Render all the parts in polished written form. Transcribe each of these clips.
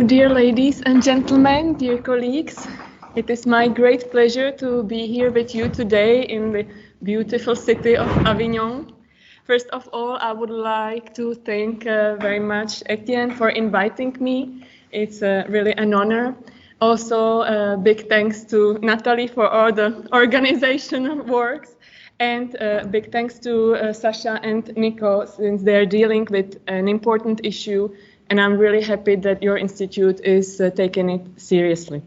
Dear ladies and gentlemen, dear colleagues, it is my great pleasure to be here with you today in the beautiful city of Avignon. First of all, I would like to thank very much Etienne for inviting me. It's really an honor. Also, big thanks to Natalie for all the organizational works. And big thanks to Sasha and Nico, since they're dealing with an important issue. And I'm really happy that your institute is taking it seriously.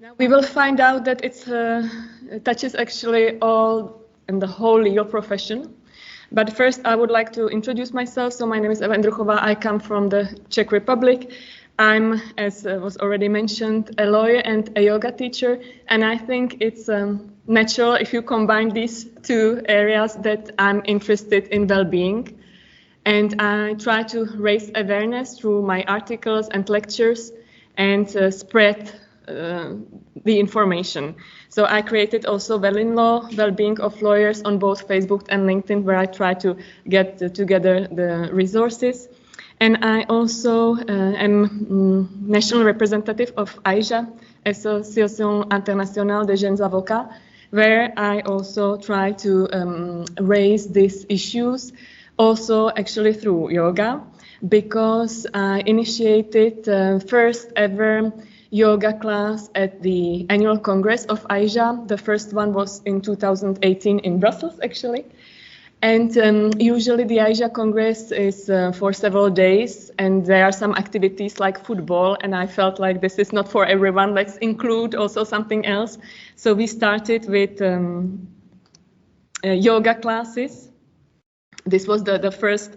Now we will find out that it touches actually all and the whole legal profession. But first, I would like to introduce myself. So my name is Eva Indruchovà. I come from the Czech Republic. I'm, as was already mentioned, a lawyer and a yoga teacher. And I think it's natural if you combine these two areas that I'm interested in well-being. And I try to raise awareness through my articles and lectures and spread the information. So I created also Well-in-Law, Well-being of Lawyers on both Facebook and LinkedIn, where I try to get together the resources. And I also am national representative of AIJA, Association Internationale des Jeunes Avocats, where I also try to raise these issues. Also, actually through yoga, because I initiated first ever yoga class at the annual Congress of AIJA. The first one was in 2018 in Brussels, actually. And usually the AIJA Congress is for several days, and there are some activities like football, and I felt like this is not for everyone. Let's include also something else. So we started with yoga classes. This was the first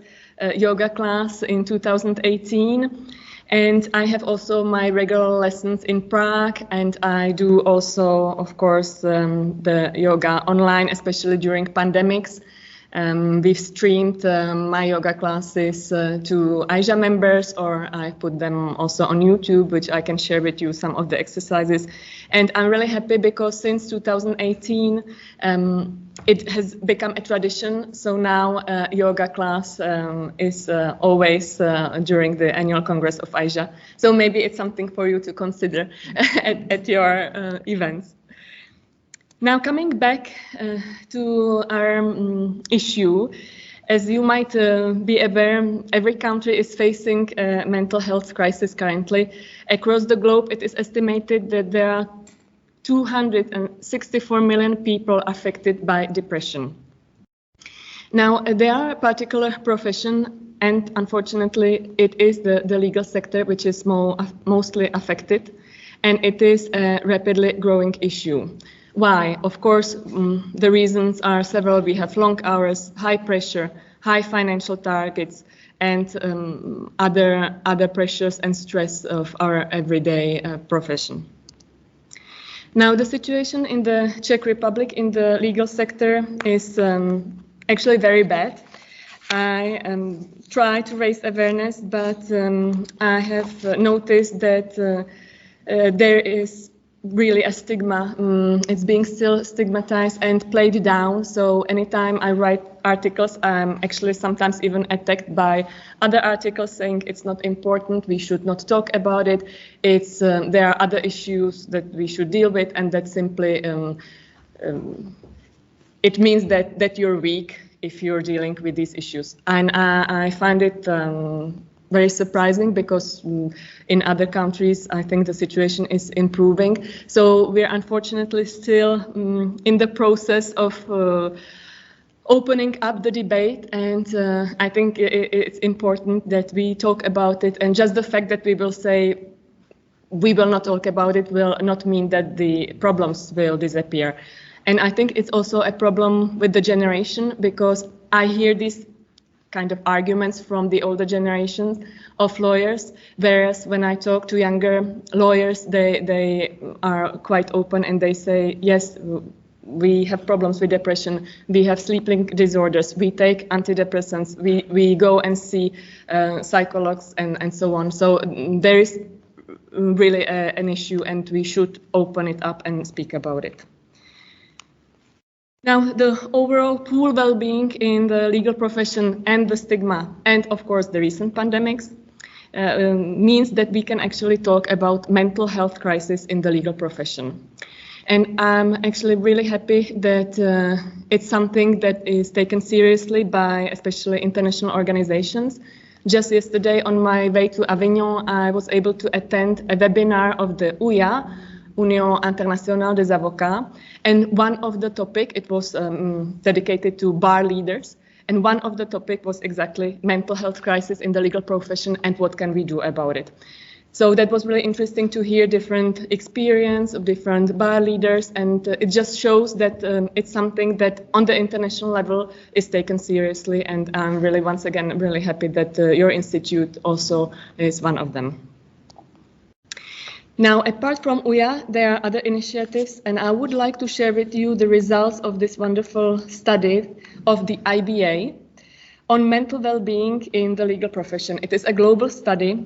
yoga class in 2018, and I have also my regular lessons in Prague, and I do also, of course, the yoga online, especially during pandemics. We've streamed my yoga classes to AIJA members, or I put them also on YouTube, which I can share with you some of the exercises. And I'm really happy because since 2018, it has become a tradition. So now yoga class is always during the annual Congress of AIJA. So maybe it's something for you to consider at your events. Now, coming back to our issue, as you might be aware, every country is facing a mental health crisis currently. Across the globe, it is estimated that there are 264 million people affected by depression. Now, there are particular professions, and unfortunately, it is the legal sector which is mostly affected, and it is a rapidly growing issue. Why? Of course, the reasons are several. We have long hours, high pressure, high financial targets, and other pressures and stress of our everyday profession. Now, the situation in the Czech Republic in the legal sector is actually very bad. I try to raise awareness, but I have noticed that there is really a stigma. It's being still stigmatized and played down. So anytime I write articles, I'm actually sometimes even attacked by other articles saying it's not important, we should not talk about it. It's there are other issues that we should deal with, and that simply it means that you're weak if you're dealing with these issues. And I find it very surprising, because in other countries, I think the situation is improving. So we're unfortunately still in the process of opening up the debate, and I think it's important that we talk about it. And just the fact that we will say we will not talk about it will not mean that the problems will disappear. And I think it's also a problem with the generation, because I hear these kind of arguments from the older generations of lawyers, whereas when I talk to younger lawyers, they are quite open and they say, yes, we have problems with depression, we have sleeping disorders, we take antidepressants, we go and see psychologists and so on. So there is really an issue, and we should open it up and speak about it. Now, the overall poor well-being in the legal profession and the stigma, and of course the recent pandemics, means that we can actually talk about mental health crisis in the legal profession. And I'm actually really happy that it's something that is taken seriously by especially international organizations. Just yesterday on my way to Avignon, I was able to attend a webinar of the UIA, Union Internationale des Avocats, and one of the topic, it was dedicated to bar leaders, and one of the topic was exactly mental health crisis in the legal profession and what can we do about it. So that was really interesting to hear different experience of different bar leaders, and it just shows that it's something that on the international level is taken seriously, and I'm really, once again, really happy that your institute also is one of them. Now, apart from UIA, there are other initiatives, and I would like to share with you the results of this wonderful study of the IBA on mental well-being in the legal profession. It is a global study.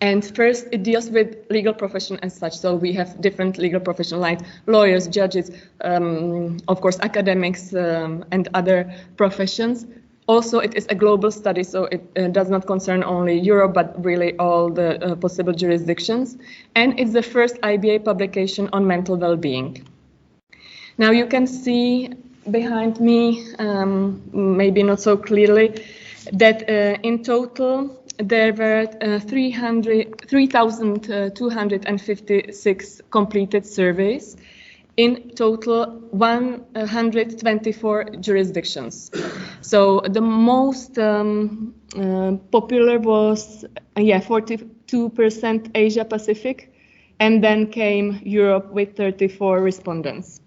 And first, it deals with legal profession as such. So we have different legal profession like lawyers, judges, of course, academics, and other professions. Also, it is a global study, so it does not concern only Europe, but really all the possible jurisdictions. And it's the first IBA publication on mental well-being. Now, you can see behind me, maybe not so clearly, that in total, there were 3,256 completed surveys, in total 124 jurisdictions. So the most popular was 42% Asia Pacific, and then came Europe with 34 respondents.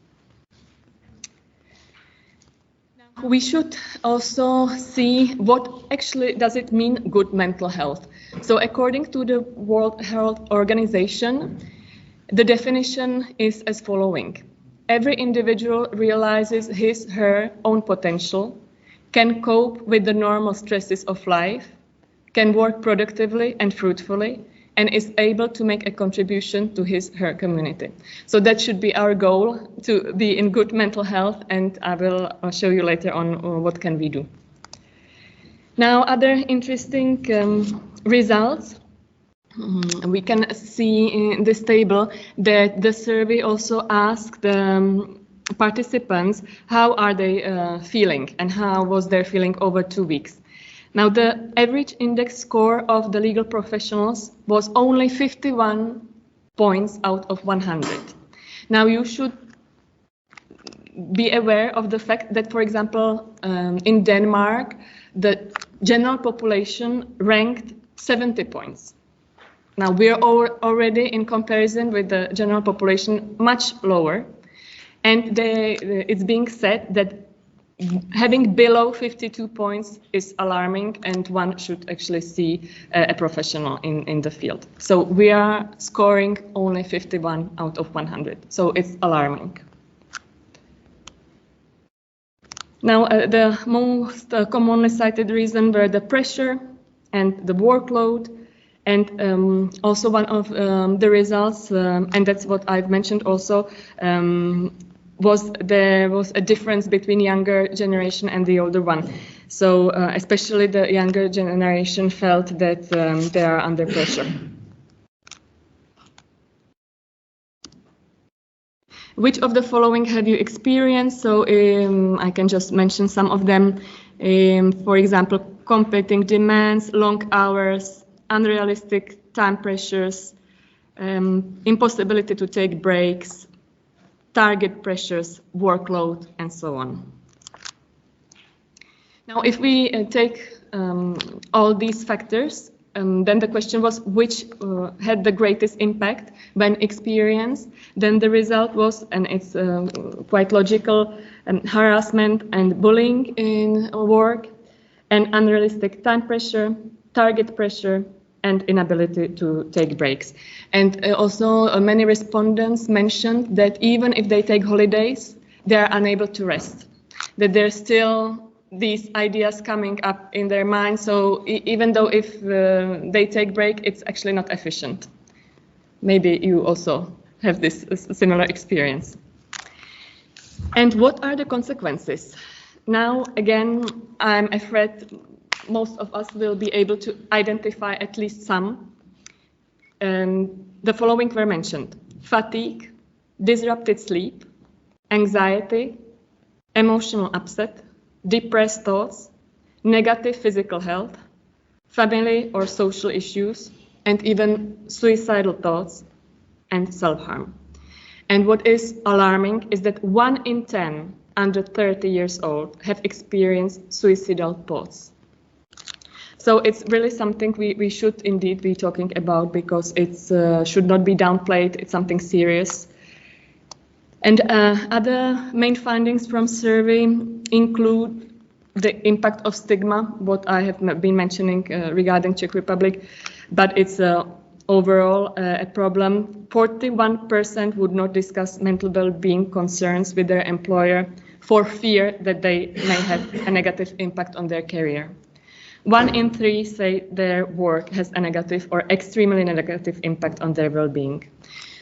We should also see what actually does it mean good mental health. So according to the World Health Organization, the definition is as following. Every individual realizes his/her own potential, can cope with the normal stresses of life, can work productively and fruitfully, and is able to make a contribution to his/her community. So that should be our goal, to be in good mental health, and I will show you later on what can we do. Now, other interesting results. We can see in this table that the survey also asked participants how are they feeling and how was their feeling over 2 weeks. Now, the average index score of the legal professionals was only 51 points out of 100. Now, you should be aware of the fact that, for example, in Denmark, the general population ranked 70 points. Now, we are already, in comparison with the general population, much lower. And it's being said that having below 52 points is alarming, and one should actually see a professional in the field. So we are scoring only 51 out of 100. So it's alarming. Now, the most commonly cited reason were the pressure and the workload. And also one of the results, and that's what I've mentioned also, there was a difference between younger generation and the older one. So especially the younger generation felt that they are under pressure. Which of the following have you experienced? So I can just mention some of them. For example, competing demands, long hours, unrealistic time pressures, impossibility to take breaks, target pressures, workload, and so on. Now, if we take all these factors, then the question was which had the greatest impact when experienced. Then the result was, and it's quite logical, harassment and bullying in work, and unrealistic time pressure, target pressure, and inability to take breaks. And also many respondents mentioned that even if they take holidays, they are unable to rest, that there's still these ideas coming up in their mind. So even though if they take break, it's actually not efficient. Maybe you also have this similar experience. And what are the consequences? Now, again, I'm afraid most of us will be able to identify at least some. The following were mentioned: fatigue, disrupted sleep, anxiety, emotional upset, depressed thoughts, negative physical health, family or social issues, and even suicidal thoughts and self-harm. And what is alarming is that 1 in 10 under 30 years old have experienced suicidal thoughts. So it's really something we should indeed be talking about, because it should not be downplayed. It's something serious. And other main findings from survey include the impact of stigma, what I have been mentioning regarding Czech Republic, but it's overall a problem. 41% would not discuss mental well-being concerns with their employer for fear that they may have a negative impact on their career. 1 in 3 say their work has a negative or extremely negative impact on their well-being.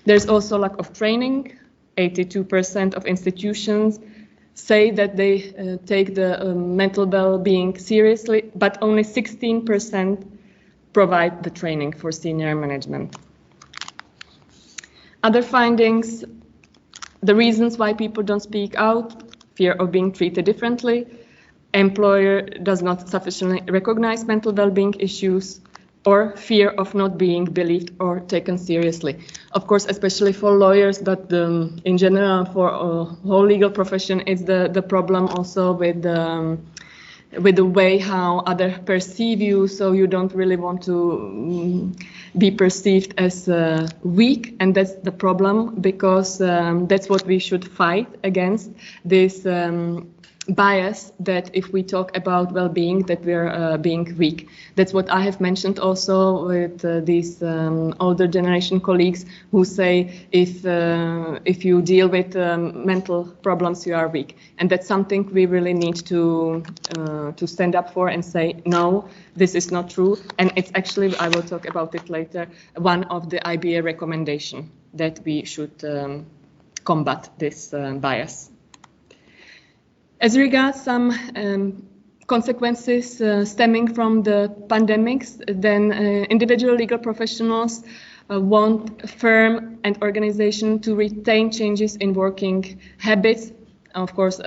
There's also lack of training. 82% of institutions say that they take the mental well-being seriously, but only 16% provide the training for senior management. Other findings: the reasons why people don't speak out: fear of being treated differently, employer does not sufficiently recognize mental well-being issues, or fear of not being believed or taken seriously. Of course, especially for lawyers, but in general for whole legal profession, it's the problem also with the way how others perceive you. So you don't really want to be perceived as weak, and that's the problem, because that's what we should fight against, this bias that if we talk about well-being, that we're being weak. That's what I have mentioned also with these older generation colleagues who say if you deal with mental problems, you are weak. And that's something we really need to stand up for and say, no, this is not true. And it's actually, I will talk about it later, one of the IBA recommendation that we should combat this bias. As regards some consequences stemming from the pandemics, then individual legal professionals want a firm and organization to retain changes in working habits. Of course,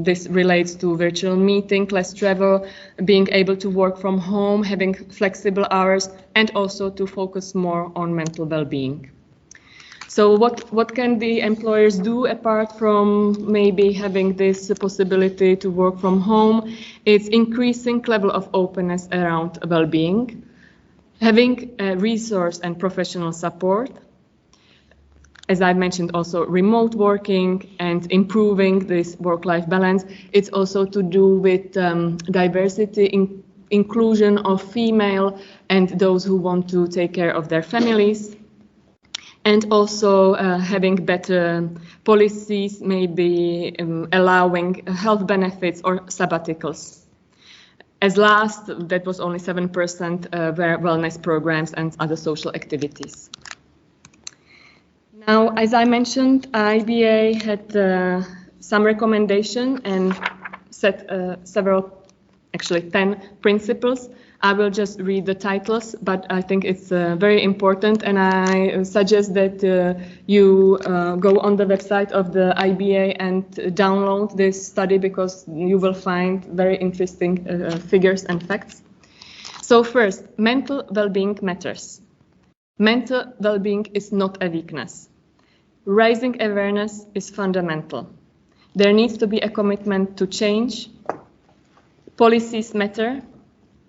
this relates to virtual meeting, less travel, being able to work from home, having flexible hours, and also to focus more on mental well-being. So what can the employers do apart from maybe having this possibility to work from home? It's increasing level of openness around well-being, having resource and professional support, as I mentioned, also remote working and improving this work-life balance. It's also to do with diversity, inclusion of female and those who want to take care of their families. And also having better policies, maybe allowing health benefits or sabbaticals. As last, that was only 7% were wellness programs and other social activities. Now, as I mentioned, IBA had some recommendation and set several, actually 10 principles. I will just read the titles, but I think it's very important, and I suggest that you go on the website of the IBA and download this study, because you will find very interesting figures and facts. So first, mental well-being matters. Mental well-being is not a weakness. Raising awareness is fundamental. There needs to be a commitment to change. Policies matter.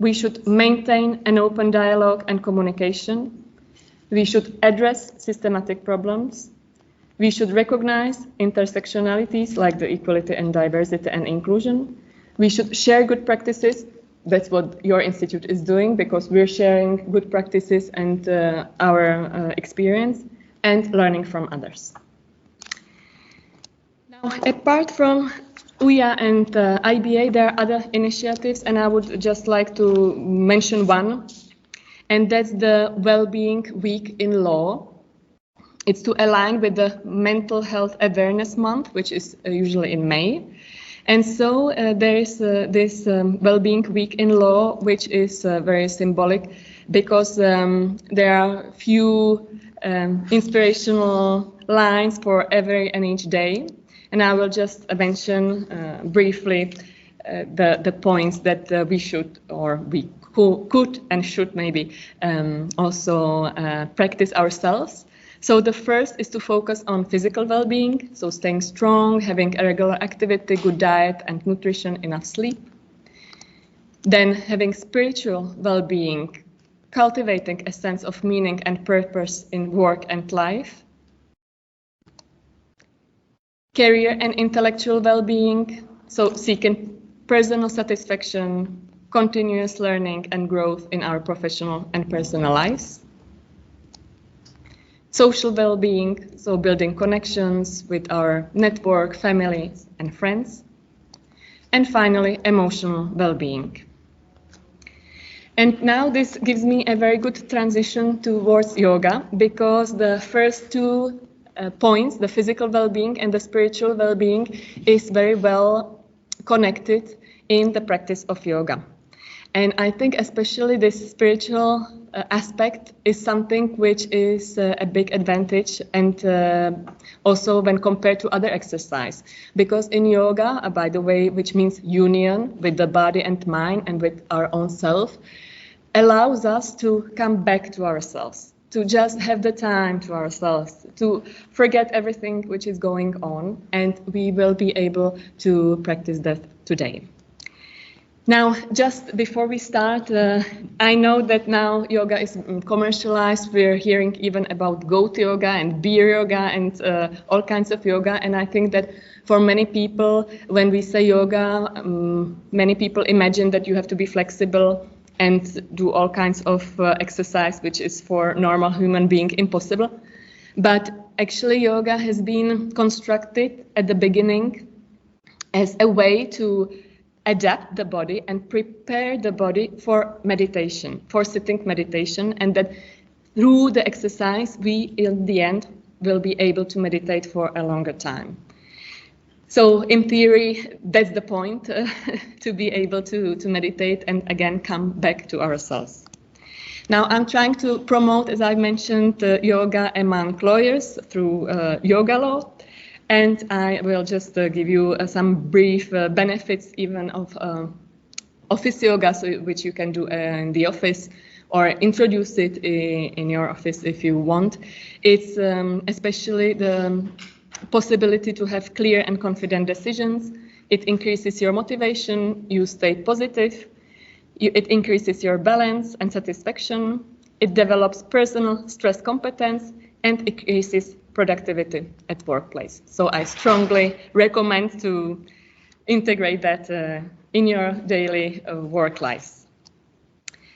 We should maintain an open dialogue and communication. We should address systematic problems. We should recognize intersectionalities like the equality and diversity and inclusion. We should share good practices. That's what your institute is doing, because we're sharing good practices and our experience, and learning from others. Now, apart from UIA and IBA, there are other initiatives, and I would just like to mention one, and that's the Wellbeing Week in Law. It's to align with the Mental Health Awareness Month, which is usually in May. And so there is this Well-Being Week in Law, which is very symbolic because there are few inspirational lines for every and each day. And I will just mention briefly the points that we should, or we could and should maybe also practice ourselves. So the first is to focus on physical well-being, so staying strong, having a regular activity, good diet and nutrition, enough sleep. Then having spiritual well-being, cultivating a sense of meaning and purpose in work and life. Career and intellectual well-being, so seeking personal satisfaction, continuous learning and growth in our professional and personal lives. Social well-being, so building connections with our network, families and friends. And finally, emotional well-being. And now this gives me a very good transition towards yoga, because the first two points, the physical well-being and the spiritual well-being, is very well connected in the practice of yoga. And I think especially this spiritual aspect is something which is a big advantage, and also when compared to other exercise. Because in yoga, by the way, which means union with the body and mind and with our own self, allows us to come back to ourselves, to just have the time to ourselves, to forget everything which is going on, and we will be able to practice that today. Now, just before we start, I know that now yoga is commercialized. We're hearing even about goat yoga and beer yoga and all kinds of yoga. And I think that for many people, when we say yoga, many people imagine that you have to be flexible and do all kinds of exercise, which is for normal human being impossible. But actually, yoga has been constructed at the beginning as a way to adapt the body and prepare the body for meditation, for sitting meditation, and that through the exercise, we in the end will be able to meditate for a longer time. So in theory, that's the point, to be able to meditate and again come back to ourselves. Now I'm trying to promote, as I mentioned, yoga among lawyers through yoga law. And I will just give you some brief benefits even of office yoga, which you can do in the office or introduce it in your office if you want. It's especially the possibility to have clear and confident decisions. It increases your motivation, you stay positive, it increases your balance and satisfaction, it develops personal stress competence, and increases productivity at workplace. So I strongly recommend to integrate that in your daily work life.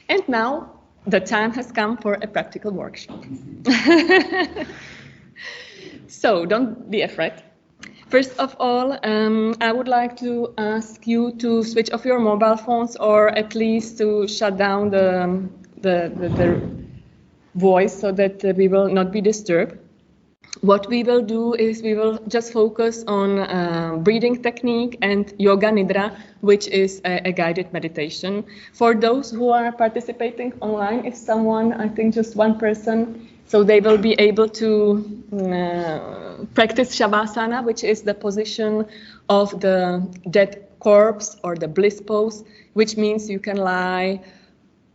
And now the time has come for a practical workshop. So don't be afraid. First of all, I would like to ask you to switch off your mobile phones, or at least to shut down the voice so that we will not be disturbed. What we will do is we will just focus on breathing technique and yoga nidra, which is a guided meditation. For those who are participating online, if someone, I think just one person, so they will be able to practice shavasana, which is the position of the dead corpse or the bliss pose, which means you can lie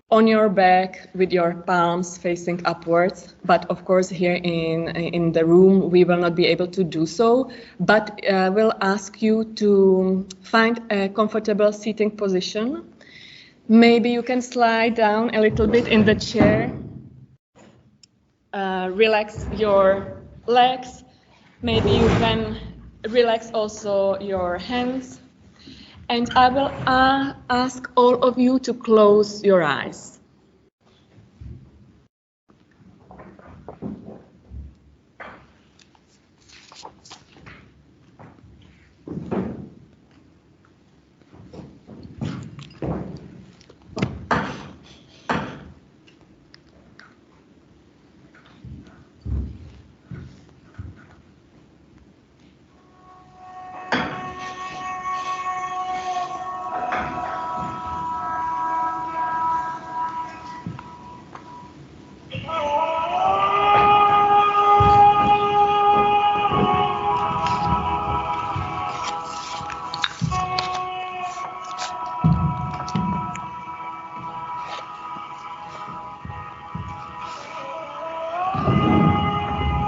on your back with your palms facing upwards. But of course here in the room we will not be able to do so, but we'll ask you to find a comfortable seating position. Maybe you can slide down a little bit in the chair, relax your legs, maybe you can relax also your hands. And I will ask all of you to close your eyes.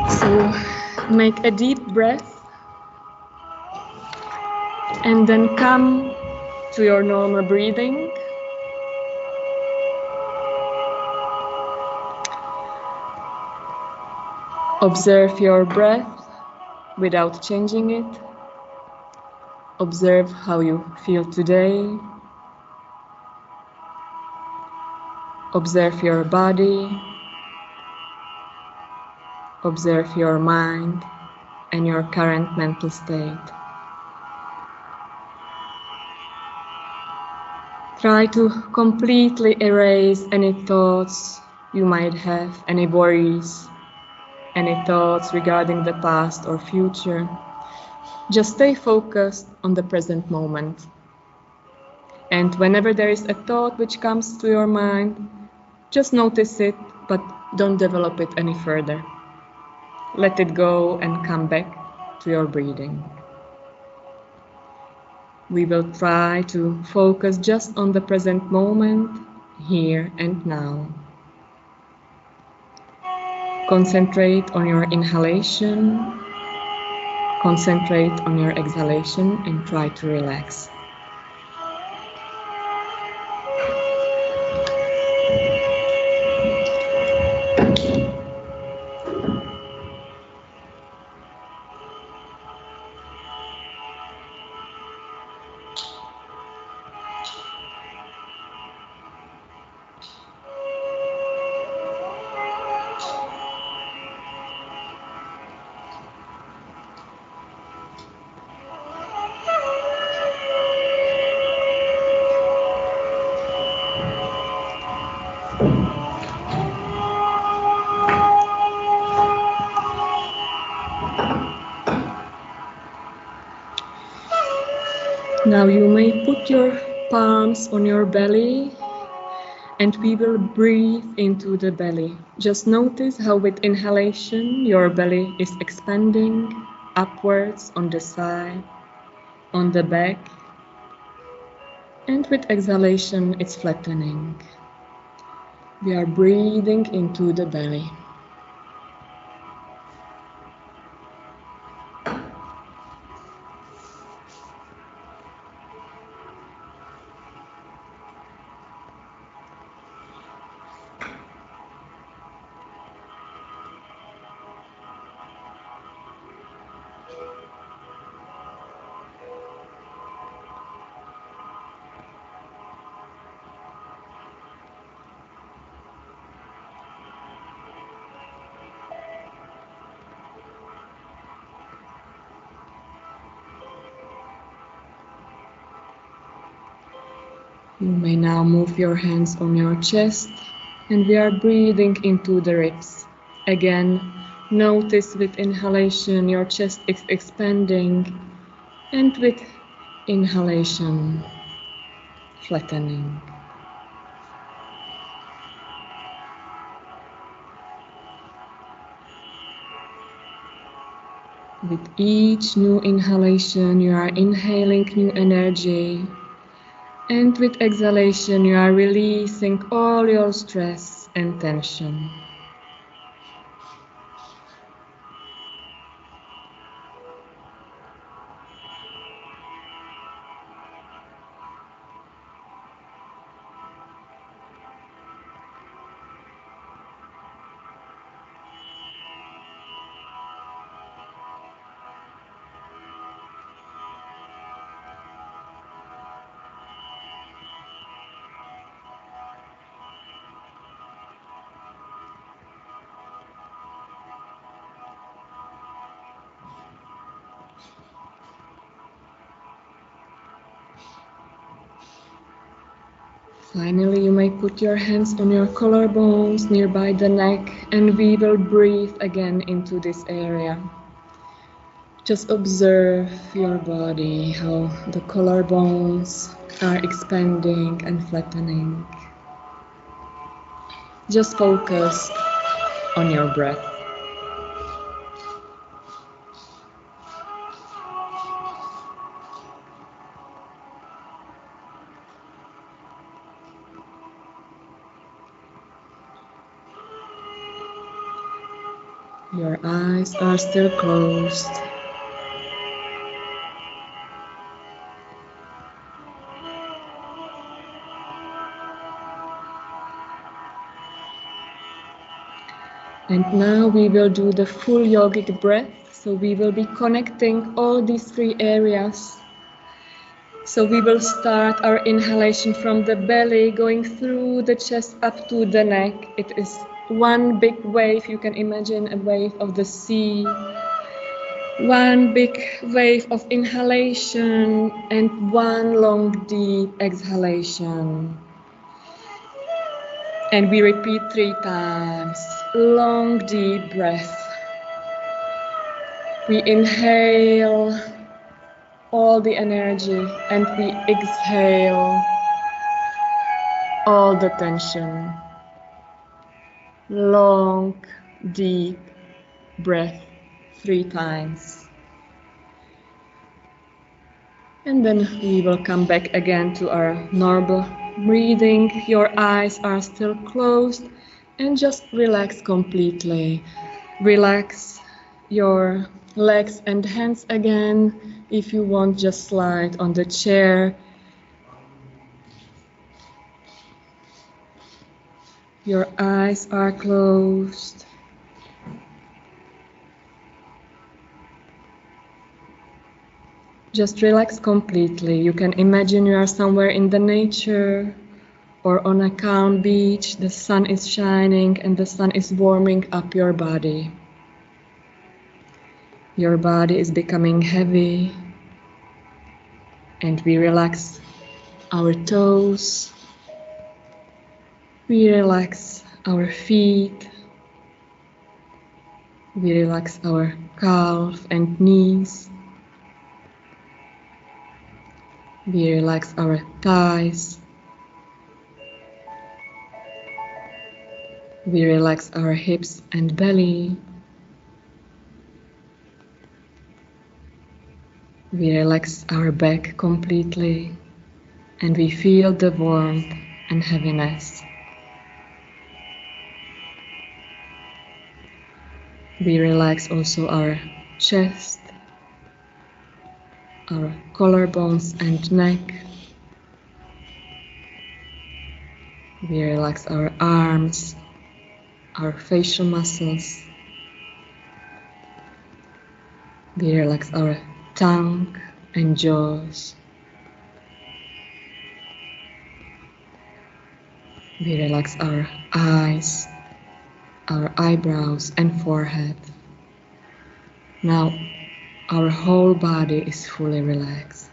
So make a deep breath and then come to your normal breathing. Observe your breath without changing it. Observe how you feel today. Observe your body. Observe your mind and your current mental state. Try to completely erase any thoughts you might have, any worries, any thoughts regarding the past or future. Just stay focused on the present moment. And whenever there is a thought which comes to your mind, just notice it, but don't develop it any further. Let it go and come back to your breathing. We will try to focus just on the present moment, here and now. Concentrate on your inhalation, concentrate on your exhalation, and try to relax. Now you may put your palms on your belly and we will breathe into the belly. Just notice how with inhalation your belly is expanding upwards on the side, on the back, and with exhalation it's flattening. We are breathing into the belly. You may now move your hands on your chest and we are breathing into the ribs. Again, notice with inhalation your chest is expanding and with inhalation flattening. With each new inhalation you are inhaling new energy. And with exhalation, you are releasing all your stress and tension. Finally, you may put your hands on your collarbones nearby the neck and we will breathe again into this area. Just observe your body, how the collarbones are expanding and flattening. Just focus on your breath. Your eyes are still closed. And now we will do the full yogic breath. So we will be connecting all these three areas. So we will start our inhalation from the belly, going through the chest up to the neck. It is one big wave. You can imagine a wave of the sea. One big wave of inhalation and one long deep exhalation. And we repeat 3 times. Long deep breath. We inhale all the energy and we exhale all the tension. Long deep breath 3 times. And then we will come back again to our normal breathing. Your eyes are still closed and just relax completely. Relax your legs and hands again. If you want, just slide on the chair. Your eyes are closed. Just relax completely. You can imagine you are somewhere in the nature or on a calm beach. The sun is shining and the sun is warming up your body. Your body is becoming heavy and we relax our toes. We relax our feet. We relax our calf and knees. We relax our thighs. We relax our hips and belly. We relax our back completely and we feel the warmth and heaviness. We relax also our chest, our collarbones and neck. We relax our arms, our facial muscles. We relax our tongue and jaws. We relax our eyes, our eyebrows and forehead. Now our whole body is fully relaxed.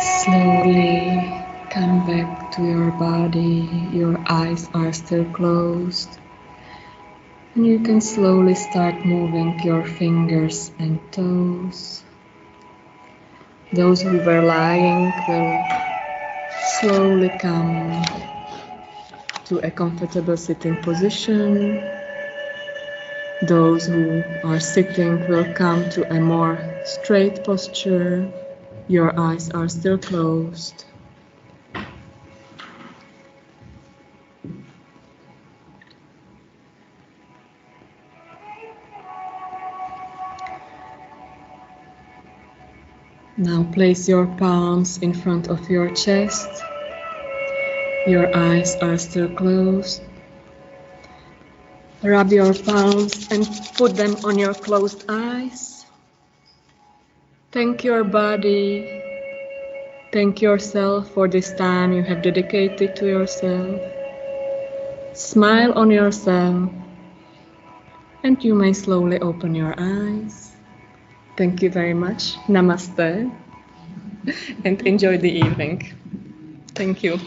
Slowly come back to your body. Your eyes are still closed. And you can slowly start moving your fingers and toes. Those who were lying will slowly come to a comfortable sitting position. Those who are sitting will come to a more straight posture. Your eyes are still closed. Now place your palms in front of your chest. Your eyes are still closed. Rub your palms and put them on your closed eyes. Thank your body. Thank yourself for this time you have dedicated to yourself. Smile on yourself, and you may slowly open your eyes. Thank you very much. Namaste, and enjoy the evening. Thank you.